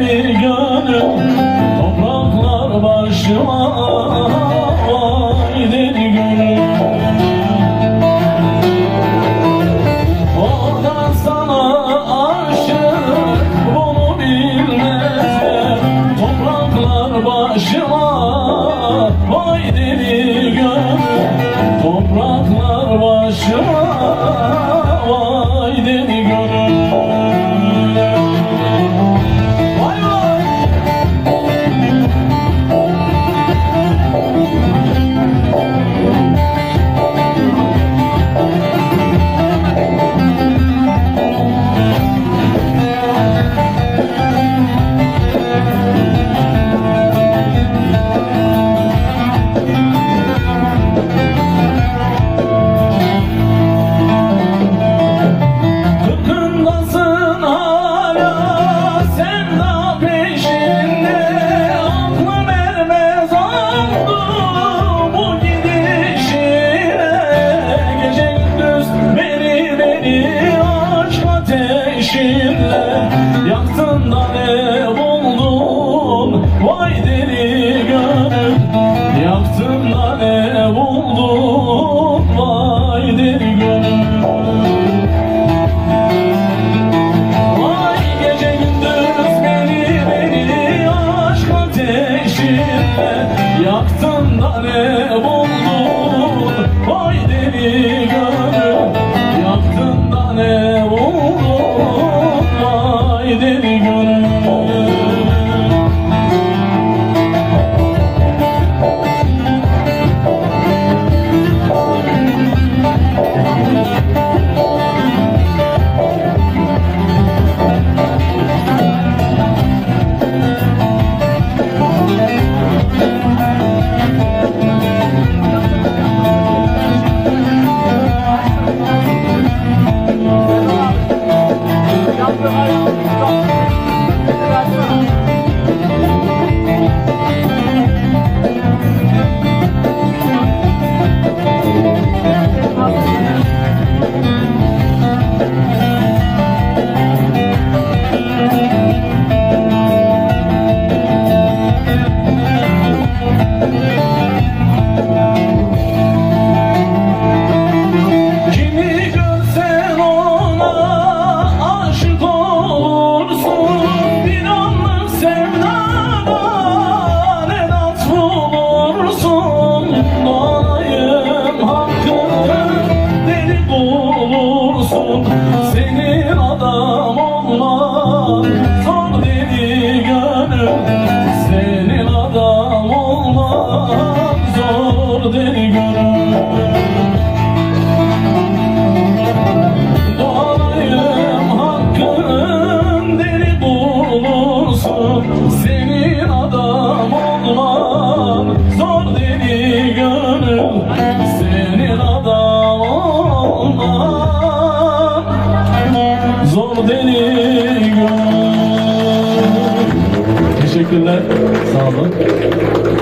deli gönül, topraklar başıma, vay deli gönül. Orada sana aşık, bunu bilmezler, topraklar başıma, vay deli gönül, topraklar başıma, vay deli gönül. Yaktın da ne buldun, vay deli gönül. Yaktın da ne buldun, vay deli gönül. Vay gece gündüz beni aşk ateşinle. Yaktın da ne buldun, vay deli gönül. Yaktın da ne buldun, vay deli gönül. Senin adam olman zor deli gönül. Senin adam olman zor deli gönül. Doğanayım hakkın deli bulursun. Senin adam olman zor deli gönül. Senin adam olman zor deli gönül. Teşekkürler. Sağ olun.